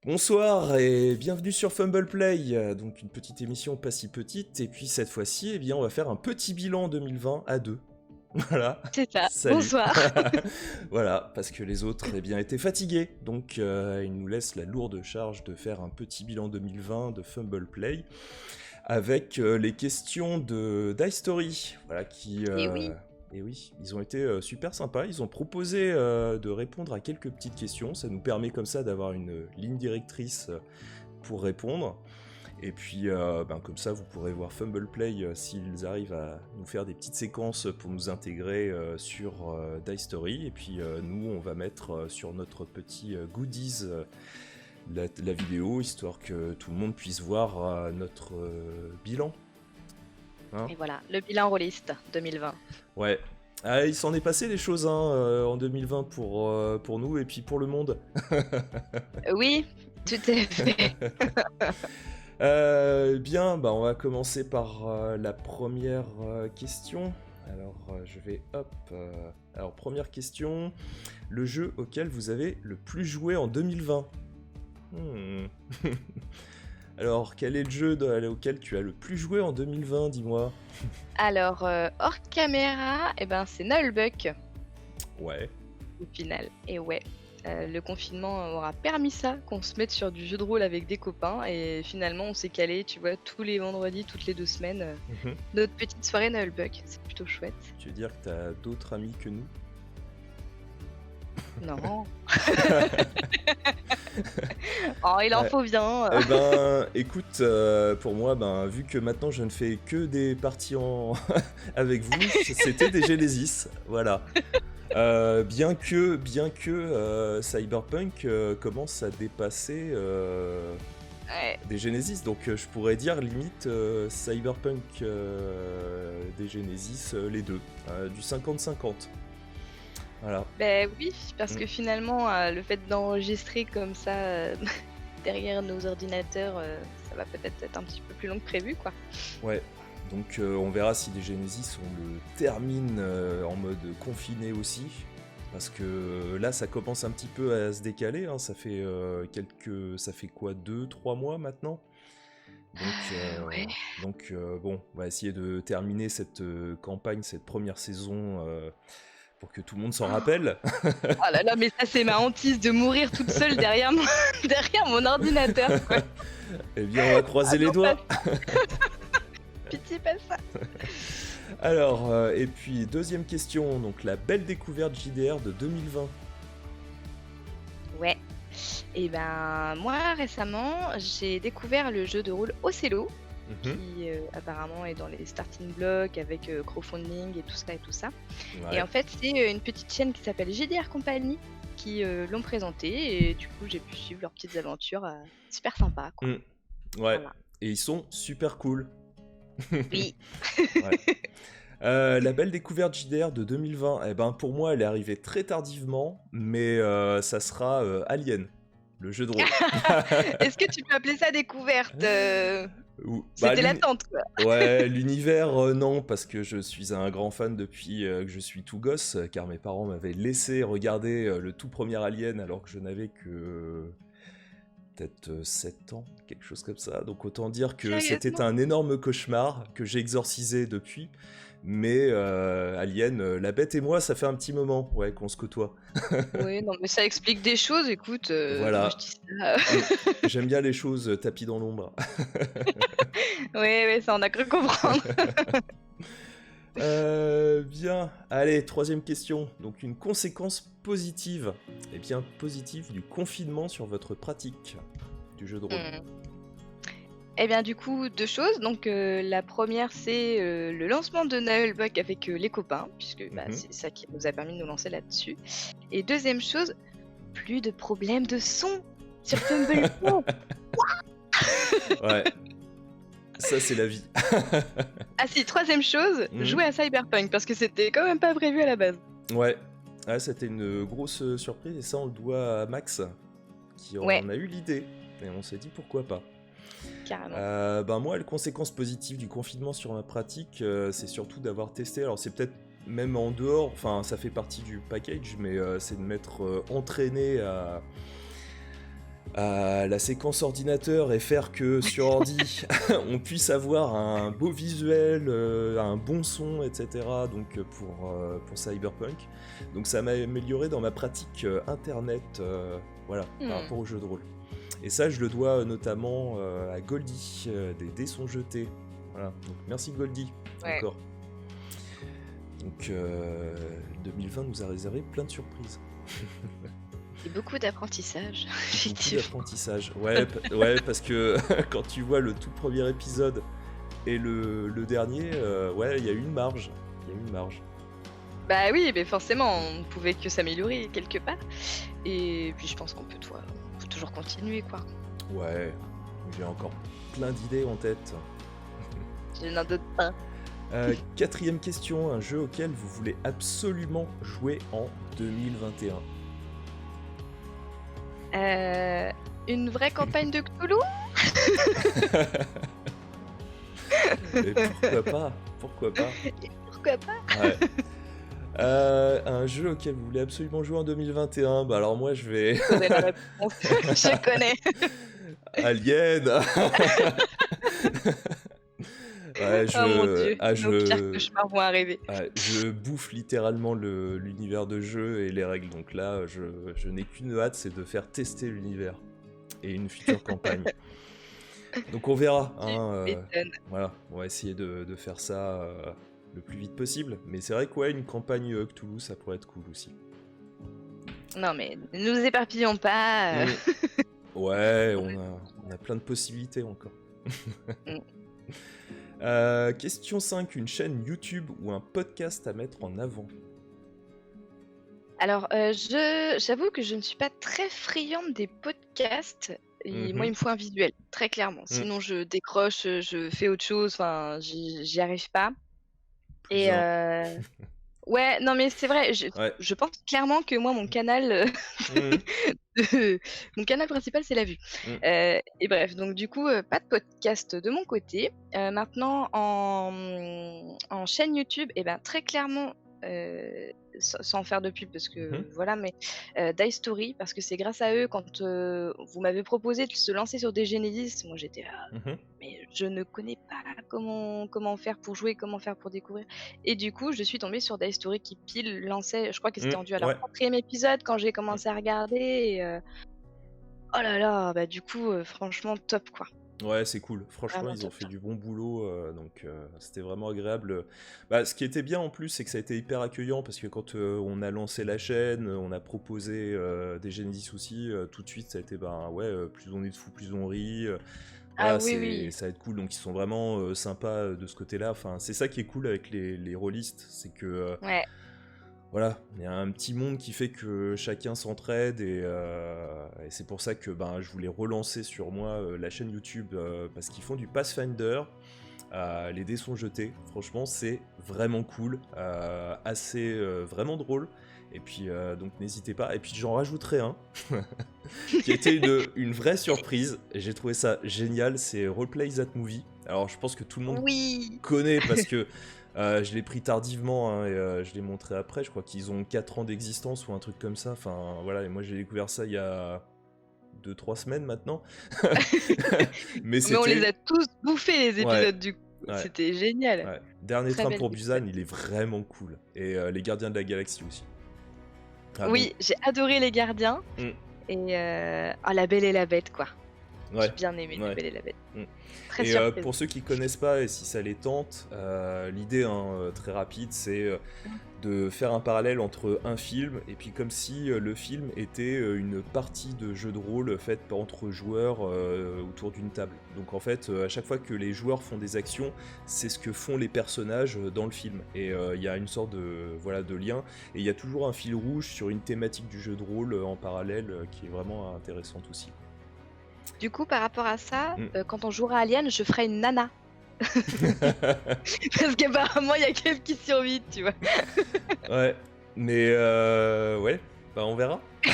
Bonsoir et bienvenue sur Fumble Play, donc une petite émission pas si petite, et puis cette fois-ci, eh bien, on va faire un petit bilan 2020 à deux. Voilà, C'est ça, salut. bonsoir. Voilà, parce que les autres, eh bien, étaient fatigués, donc ils nous laissent la lourde charge de faire un petit bilan 2020 de Fumble Play, avec les questions de Dice Story, voilà, qui... Et oui, Et oui, ils ont été super sympas, ils ont proposé de répondre à quelques petites questions, ça nous permet comme ça d'avoir une ligne directrice pour répondre, et puis comme ça vous pourrez voir Fumble Play s'ils arrivent à nous faire des petites séquences pour nous intégrer sur Dice Story, et puis nous on va mettre sur notre petit goodies la vidéo, histoire que tout le monde puisse voir notre bilan. Hein. et voilà, le bilan rôliste 2020. Ouais. Ah, il s'en est passé des choses en 2020 pour nous et puis pour le monde. Oui, tout à fait. Bien, on va commencer par la première question. Alors, je vais Alors, première question. Le jeu auquel vous avez le plus joué en 2020 Alors, quel est le jeu auquel tu as le plus joué en 2020, dis-moi. Alors, hors caméra, c'est Nullbuck Ouais. au final. Et ouais, le confinement aura permis ça, qu'on se mette sur du jeu de rôle avec des copains. Et finalement, on s'est calé, tu vois, tous les vendredis, toutes les 2 semaines, notre petite soirée Nullbuck. C'est plutôt chouette. Tu veux dire que t'as d'autres amis que nous? Non. Oh, il en Ouais. faut bien. Écoute, pour moi, vu que maintenant je ne fais que des parties avec vous, c'était des Genesis, voilà. Bien que Cyberpunk commence à dépasser Ouais. des Genesis, donc je pourrais dire limite Cyberpunk des Genesis, les deux, du 50-50. Voilà. Ben oui, parce Mm. que finalement, le fait d'enregistrer comme ça derrière nos ordinateurs, ça va peut-être être un petit peu plus long que prévu, quoi. Ouais, donc on verra si des Genesis on le termine en mode confiné aussi, parce que là ça commence un petit peu à se décaler, hein. Ça fait ça fait quoi, 2-3 mois maintenant. Ouais. Donc bon, on va essayer de terminer cette campagne, cette première saison, pour que tout le monde s'en rappelle. Oh là là, mais ça c'est ma hantise de mourir toute seule derrière derrière mon ordinateur, quoi. Eh bien on va croiser Ah les non, doigts. pas ça. Pitié, pas ça. Alors, et puis deuxième question, donc la belle découverte JDR de 2020. Ouais. Et moi récemment, j'ai découvert le jeu de rôle Ocello, qui apparemment est dans les starting blocks avec crowdfunding et tout ça et tout ça. Ouais. Et en fait, c'est une petite chaîne qui s'appelle JDR Company qui l'ont présenté, et du coup j'ai pu suivre leurs petites aventures, super sympa, quoi. Ouais, Voilà. et ils sont super cool. Oui. Ouais. La belle découverte JDR de 2020, pour moi elle est arrivée très tardivement, mais ça sera Alien, le jeu de rôle. Est-ce que tu peux appeler ça découverte? Bah, C'était l'attente, quoi. ouais, l'univers, non, parce que je suis un grand fan depuis que je suis tout gosse, car mes parents m'avaient laissé regarder le tout premier Alien alors que je n'avais que peut-être 7 ans, quelque chose comme ça. Donc autant dire que c'était Sérieusement? un énorme cauchemar que j'ai exorcisé depuis. Mais Alien, la bête et moi, ça fait un petit moment, ouais, qu'on se côtoie. Oui, non, mais ça explique des choses, écoute, moi je Voilà. dis ça. J'aime bien les choses tapis dans l'ombre. Oui, ça on a cru comprendre. Bien. Allez, troisième question. Donc une conséquence positive, et bien positive du confinement sur votre pratique du jeu de rôle. Du coup, 2 choses. Donc, la première, c'est le lancement de Nullbuck avec les copains, puisque c'est ça qui nous a permis de nous lancer là-dessus. Et deuxième chose, plus de problèmes de son sur Fumble Play. Ouais. Ça, c'est la vie. Ah si, troisième chose, jouer à Cyberpunk, parce que c'était quand même pas prévu à la base. Ouais. Ah, c'était une grosse surprise, et ça, on le doit à Max, qui en a eu l'idée. Et on s'est dit pourquoi pas. Carrément. Moi, la conséquence positive du confinement sur ma pratique, c'est surtout d'avoir testé. Alors, c'est peut-être même en dehors, enfin, ça fait partie du package, mais c'est de m'être entraîné la séquence ordinateur et faire que sur ordi, on puisse avoir un beau visuel, un bon son, etc. Donc pour Cyberpunk. Donc ça m'a amélioré dans ma pratique internet, voilà, par rapport aux jeux de rôle. Et ça, je le dois notamment à Goldie, des dés sont jetés. Voilà, donc merci Goldie, encore. Donc 2020 nous a réservé plein de surprises. Et beaucoup d'apprentissage. Beaucoup d'apprentissage, ouais, parce que quand tu vois le tout premier épisode et le dernier, ouais, il y a eu une marge. Bah oui, mais forcément, on ne pouvait que s'améliorer quelque part. Et puis je pense qu'on peut toujours continuer, quoi. Ouais, j'ai encore plein d'idées en tête. Je n'en doute pas. 4e question, un jeu auquel vous voulez absolument jouer en 2021. Une vraie campagne de Cthulhu? Et pourquoi pas Ouais. Un jeu auquel vous voulez absolument jouer en 2021, bah alors moi je vais... Je connais la réponse. Je connais. Alien. Ouais, Oh mon dieu, nos pires cauchemars vont arriver. Ouais, je bouffe littéralement l'univers de jeu et les règles, donc là je n'ai qu'une hâte, c'est de faire tester l'univers et une future campagne. Donc on verra, hein, voilà, on va essayer de faire ça le plus vite possible, mais c'est vrai que ouais, une campagne Cthulhu ça pourrait être cool aussi. Non mais ne nous éparpillons pas. Ouais, on a plein de possibilités encore. Question 5, une chaîne YouTube ou un podcast à mettre en avant? Alors, j'avoue que je ne suis pas très friande des podcasts. Et moi, il me faut un visuel, très clairement. Sinon, je décroche, je fais autre chose, enfin, j'y arrive pas. Et ouais, non mais c'est vrai, je pense clairement que moi, mon canal, mon canal principal, c'est la vue. Et bref, donc du coup, pas de podcast de mon côté. Maintenant, en chaîne YouTube, et ben très clairement, sans faire de pub parce que voilà, mais Die Story, parce que c'est grâce à eux, quand vous m'avez proposé de se lancer sur des Genesis, moi j'étais là, mais je ne connais pas comment faire pour jouer, comment faire pour découvrir. Et du coup, je suis tombée sur Die Story qui pile lançait, je crois qu'ils étaient rendus à leur 4e épisode quand j'ai commencé à regarder. Et, oh là là, bah du coup, franchement, top quoi. Ouais, c'est cool. Franchement, Vraiment ils ont top. fait du bon boulot, donc c'était vraiment agréable. Bah, ce qui était bien en plus, c'est que ça a été hyper accueillant parce que quand on a lancé la chaîne, on a proposé des Genesis aussi, tout de suite ça a été plus on est de fous, plus on rit. Voilà, oui. ça va être cool. Donc ils sont vraiment sympas de ce côté-là. Enfin, c'est ça qui est cool avec les rôlistes, c'est que voilà, il y a un petit monde qui fait que chacun s'entraide et c'est pour ça que je voulais relancer sur moi la chaîne YouTube parce qu'ils font du Pathfinder, les dés sont jetés, franchement c'est vraiment cool, vraiment drôle, et puis donc n'hésitez pas, et puis j'en rajouterai un qui était une vraie surprise, et j'ai trouvé ça génial, c'est Roleplay That Movie. Alors je pense que tout le monde connaît parce que je l'ai pris tardivement et je l'ai montré après, je crois qu'ils ont 4 ans d'existence ou un truc comme ça, enfin voilà, et moi j'ai découvert ça il y a 2-3 semaines maintenant. mais on les a tous bouffés les épisodes du coup, c'était génial. Ouais. Dernier Train pour Busan, il est vraiment cool, et Les Gardiens de la Galaxie aussi. J'ai adoré Les Gardiens, et La Belle et la Bête quoi. J'ai bien aimé La Belle et la Bête. Très surprise. Pour ceux qui connaissent pas et si ça les tente, l'idée très rapide, c'est de faire un parallèle entre un film et puis comme si le film était une partie de jeu de rôle faite entre joueurs autour d'une table. Donc en fait, à chaque fois que les joueurs font des actions, c'est ce que font les personnages dans le film. Et il y a une sorte de lien. Et il y a toujours un fil rouge sur une thématique du jeu de rôle en parallèle qui est vraiment intéressante aussi. Du coup, par rapport à ça, quand on jouera Alien, je ferai une nana. Parce qu'apparemment, il y a quelqu'un qui survit, tu vois. Ouais, mais on verra. Il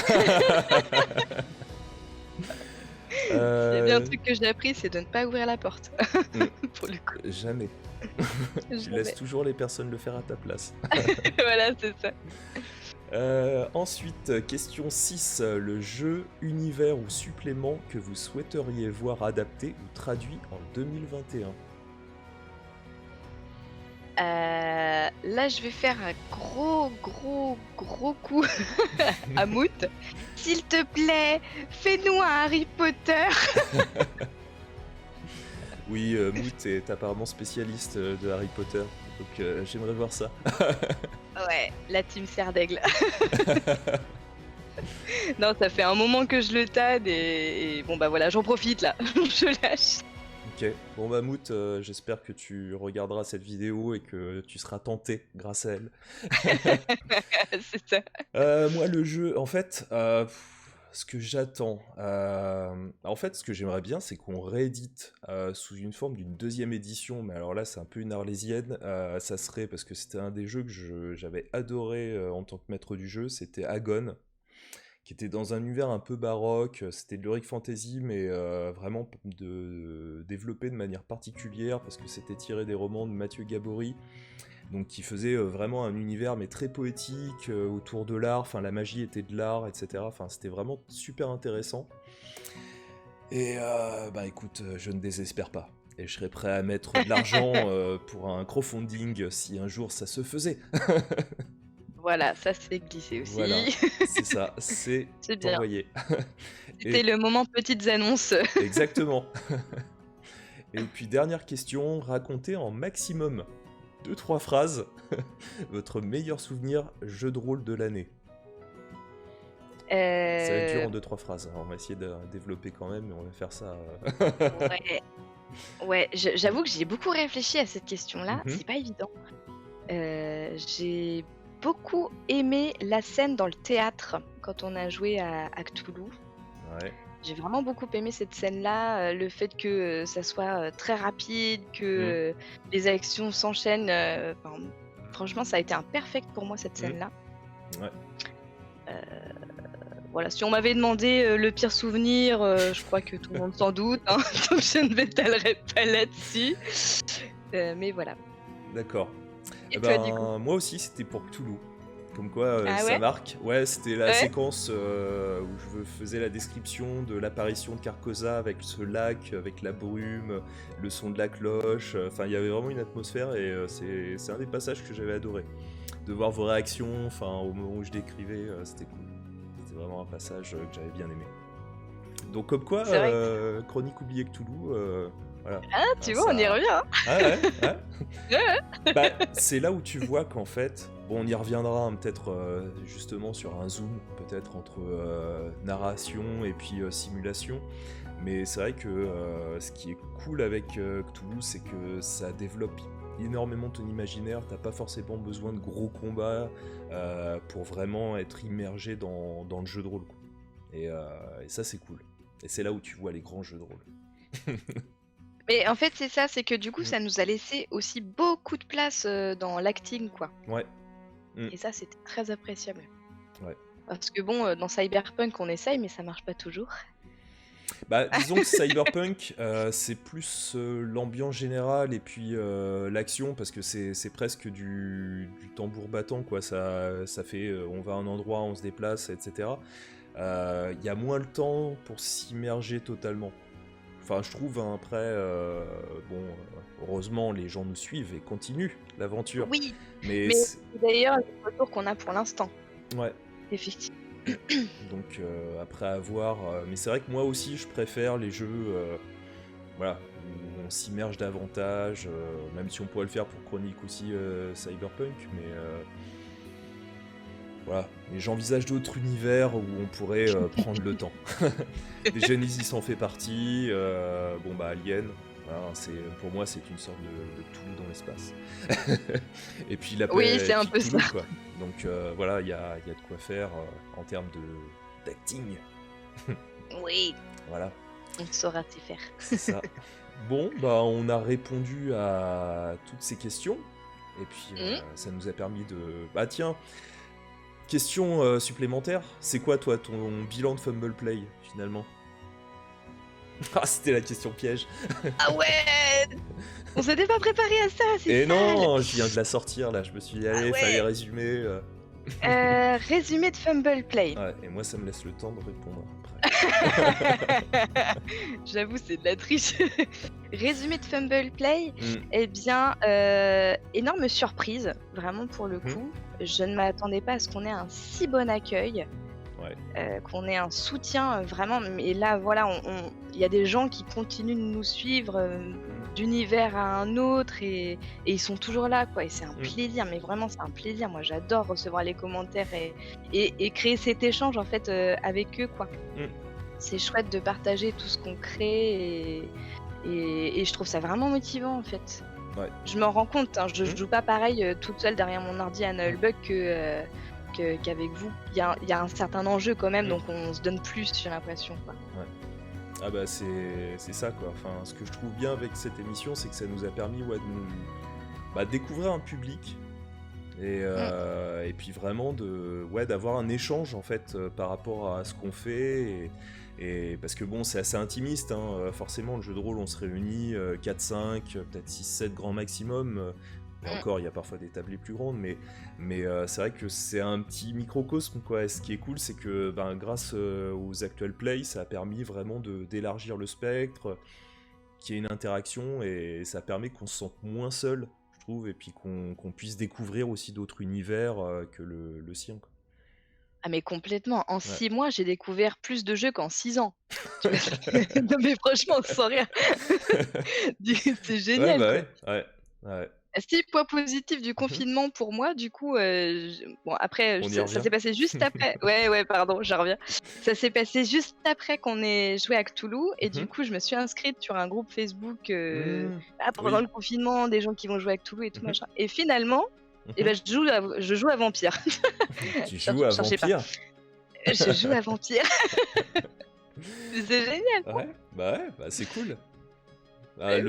y a bien un truc que j'ai appris, c'est de ne pas ouvrir la porte. Pour le coup. Jamais. Tu laisses toujours les personnes le faire à ta place. Voilà, c'est ça. Ensuite, question 6. Le jeu, univers ou supplément que vous souhaiteriez voir adapté ou traduit en 2021. Là, je vais faire un gros coup à Mout. S'il te plaît, fais-nous un Harry Potter. Oui, Mout est apparemment spécialiste de Harry Potter, donc j'aimerais voir ça. Ouais, la team Serre d'Aigle. Non, ça fait un moment que je le tade et bon bah voilà, j'en profite là, je lâche. Ok, bon bah Mout, j'espère que tu regarderas cette vidéo et que tu seras tenté grâce à elle. C'est ça. Moi le jeu, en fait, ce que j'attends, en fait ce que j'aimerais bien c'est qu'on réédite sous une forme d'une deuxième édition, mais alors là c'est un peu une arlésienne, ça serait, parce que c'était un des jeux que j'avais adoré en tant que maître du jeu, c'était Agon, qui était dans un univers un peu baroque, c'était de l'heroic fantasy, mais vraiment développé de manière particulière, parce que c'était tiré des romans de Mathieu Gabory, donc qui faisait vraiment un univers mais très poétique, autour de l'art, enfin la magie était de l'art, etc. Enfin c'était vraiment super intéressant. Et bah écoute, je ne désespère pas. Et je serais prêt à mettre de l'argent pour un crowdfunding si un jour ça se faisait. Voilà, ça c'est glissé aussi. Voilà, c'est ça, c'est bien. envoyé. C'était le moment petites annonces. Exactement. Et puis dernière question, racontez en maximum 2-3 phrases votre meilleur souvenir jeu de rôle de l'année. Ça va être dur en 2-3 phrases, alors on va essayer de développer quand même, mais on va faire ça. Ouais, j'avoue que j'ai beaucoup réfléchi à cette question-là, c'est pas évident. J'ai beaucoup aimé la scène dans le théâtre quand on a joué à Cthulhu. Ouais. J'ai vraiment beaucoup aimé cette scène-là, le fait que ça soit très rapide, que les actions s'enchaînent. Franchement, ça a été un perfect pour moi cette scène-là. Ouais. Voilà, si on m'avait demandé le pire souvenir, je crois que tout le monde s'en doute, hein, donc je ne m'étalerai pas là-dessus. Mais voilà. D'accord. Et toi, du coup ? Moi aussi, c'était pour Cthulhu. Comme quoi, Ah ça ouais marque. Ouais, c'était la séquence où je faisais la description de l'apparition de Carcosa avec ce lac, avec la brume, le son de la cloche. Enfin, il y avait vraiment une atmosphère et c'est un des passages que j'avais adoré. De voir vos réactions, enfin, au moment où je décrivais, c'était cool. C'était vraiment un passage que j'avais bien aimé. Donc, comme quoi, Chronique oubliée Cthulhu. Voilà. Ah, tu vois, on y revient. Hein. Ah ouais. Bah, c'est là où tu vois qu'en fait, bon, on y reviendra hein, peut-être justement sur un zoom, peut-être entre narration et puis simulation. Mais c'est vrai que ce qui est cool avec Cthulhu, c'est que ça développe énormément ton imaginaire. T'as pas forcément besoin de gros combats pour vraiment être immergé dans le jeu de rôle. Quoi. Et ça, c'est cool. Et c'est là où tu vois les grands jeux de rôle. Mais en fait, c'est ça, c'est que du coup, ça nous a laissé aussi beaucoup de place dans l'acting, quoi. Ouais. Et ça, c'était très appréciable. Ouais. Parce que bon, dans Cyberpunk, on essaye, mais ça marche pas toujours. Bah, disons que Cyberpunk, c'est plus l'ambiance générale et puis l'action, parce que c'est presque du tambour battant, quoi. Ça fait, on va à un endroit, on se déplace, etc. Y a moins le temps pour s'immerger totalement. Enfin, je trouve, hein, après, heureusement, les gens nous suivent et continuent l'aventure. Oui, mais c'est d'ailleurs le retour qu'on a pour l'instant. Ouais. Effectivement. Donc, après avoir... mais c'est vrai que moi aussi, je préfère les jeux voilà, où on s'immerge davantage, même si on pourrait le faire pour Chronique aussi, Cyberpunk, mais... voilà, mais j'envisage d'autres univers où on pourrait prendre le temps. Les Genesis en fait partie, bon bah Alien, voilà, pour moi c'est une sorte de Cthulhu dans l'espace. Et puis la oui, c'est un peu Cthulhu, ça. Quoi. Donc voilà, il y a de quoi faire en termes d'acting. Oui. Voilà. On saura s'y faire. C'est ça. Bon, bah on a répondu à toutes ces questions. Et puis ça nous a permis de... Bah tiens, question supplémentaire, c'est quoi toi ton bilan de Fumble Play finalement? Ah, c'était la question piège. Ah ouais. On s'était pas préparé à ça, c'est Et sale. non, je viens de la sortir là, je me suis dit allez, fallait résumer. Résumé de Fumble Play. Ouais, et moi, ça me laisse le temps de répondre après. J'avoue, c'est de la triche. Résumé de Fumble Play, Mm. eh bien, énorme surprise, vraiment pour le Mhm. coup. Je ne m'attendais pas à ce qu'on ait un si bon accueil, Ouais. qu'on ait un soutien vraiment. Mais là, voilà, il y a des gens qui continuent de nous suivre d'univers à un autre et ils sont toujours là, quoi. Et c'est un plaisir, mais vraiment, c'est un plaisir. Moi, j'adore recevoir les commentaires et créer cet échange en fait avec eux, quoi. Mm. C'est chouette de partager tout ce qu'on crée et je trouve ça vraiment motivant en fait. Ouais. Je m'en rends compte, hein, je joue pas pareil toute seule derrière mon ordi à Nullbug qu'avec vous. Il y a un certain enjeu quand même, donc on se donne plus, j'ai l'impression, quoi. Ouais. Ah bah c'est ça quoi. Enfin, ce que je trouve bien avec cette émission, c'est que ça nous a permis de nous découvrir un public et puis vraiment d'avoir un échange en fait par rapport à ce qu'on fait et parce que bon, c'est assez intimiste, hein, forcément le jeu de rôle on se réunit 4-5, peut-être 6-7 grand maximum. Et encore, il y a parfois des tablées plus grandes, mais c'est vrai que c'est un petit microcosme, quoi. Et ce qui est cool, c'est que grâce aux actual plays, ça a permis vraiment d'élargir le spectre, qu'il y ait une interaction, et ça permet qu'on se sente moins seul, je trouve, et puis qu'on puisse découvrir aussi d'autres univers que le sien, quoi. Ah mais complètement, en Ouais. 6 mois, j'ai découvert plus de jeux qu'en 6 ans. Tu vois? Non mais franchement, sans rire. C'est génial, Ouais, quoi. bah ouais. Si, point positif du confinement pour moi, du coup, bon après, On y ça revient. s'est passé juste après. Ouais, pardon, je reviens. Ça s'est passé juste après qu'on ait joué à Cthulhu et du coup, je me suis inscrite sur un groupe Facebook pendant Oui. le confinement, des gens qui vont jouer à Cthulhu et tout Mhm. machin. Et finalement, eh ben, je joue à Vampire. Tu Tiens, joues à cherchez pas. Vampire? Je joue à Vampire. C'est génial. Ouais, c'est cool. Ouais.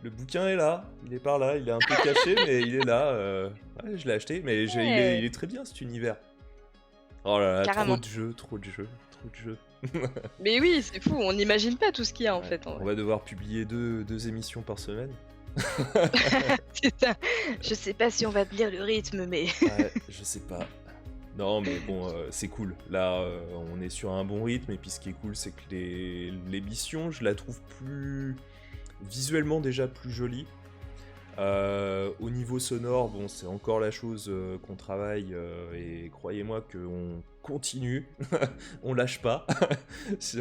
Le bouquin est là, il est par là, il est un peu caché, mais il est là. Ouais, je l'ai acheté, mais il est très bien cet univers. Oh là là, Carrément. trop de jeux. Mais oui, c'est fou, on n'imagine pas tout ce qu'il y a en Ouais, fait. En on vrai. va devoir publier deux émissions par semaine. C'est ça. Je sais pas si on va tenir le rythme, mais. Ouais, je sais pas. Non, mais bon, c'est cool. Là, on est sur un bon rythme, et puis ce qui est cool, c'est que l'émission, je la trouve plus visuellement déjà plus jolie. Au niveau sonore, bon, c'est encore la chose qu'on travaille et croyez-moi qu'on continue, on lâche pas.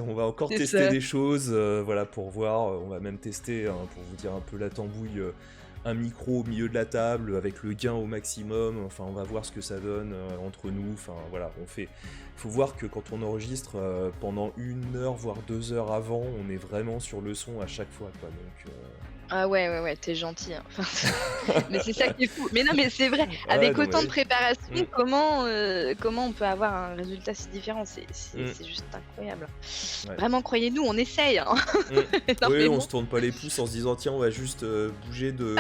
On va encore C'est tester ça. des choses, voilà, pour voir. On va même tester, hein, pour vous dire un peu la tambouille, un micro au milieu de la table avec le gain au maximum. Enfin, on va voir ce que ça donne entre nous. Enfin, voilà, faut voir que quand on enregistre pendant 1 heure voire 2 heures avant, on est vraiment sur le son à chaque fois, quoi. Donc Ah ouais, t'es gentil, hein. Enfin, mais c'est ça qui est fou. Mais non, mais c'est vrai, ouais, avec non, mais autant de oui. préparation, comment on peut avoir un résultat si différent? C'est juste incroyable. Ouais. Vraiment, croyez-nous, on essaye, hein. Oui, on Énormément. se tourne pas les pouces en se disant tiens, on va juste bouger de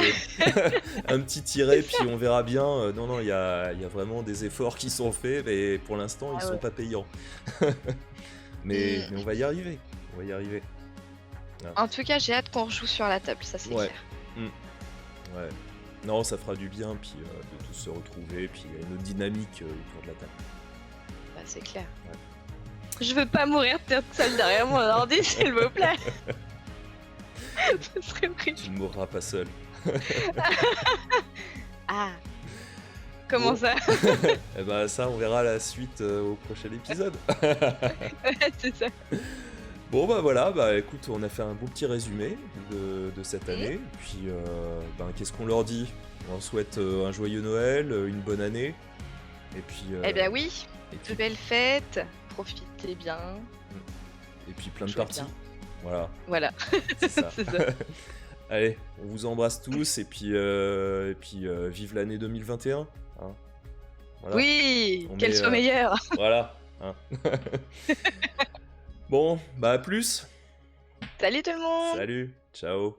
un petit tiret puis on verra bien. Non, il y a vraiment des efforts qui sont faits, mais pour l'instant ils Ah sont ouais. pas payants. mais on va y arriver. En tout cas, j'ai hâte qu'on rejoue sur la table, ça c'est Ouais. clair. Ouais. Non, ça fera du bien puis de tous se retrouver, puis il y a une autre dynamique autour de la table. Bah, c'est clair. Ouais. Je veux pas mourir toute seule derrière mon ordi, s'il vous plaît. Ce serait horrible. Tu ne mourras pas seul. Ah. Comment Bon. ça? Eh ben ça, on verra la suite au prochain épisode. Ouais, c'est ça. Bon voilà, écoute, on a fait un beau petit résumé de cette année, puis qu'est-ce qu'on leur dit? On leur souhaite un joyeux Noël, une bonne année, et puis... Eh bien oui, et de puis, belles fêtes, profitez bien. et puis plein de Jouez parties, bien. voilà, Voilà, c'est ça. c'est ça. Allez, on vous embrasse tous, et puis vive l'année 2021, hein. Voilà. Oui, On qu'elle met, soit meilleure. Voilà, hein. Bon, à plus. Salut tout le monde. Salut, ciao.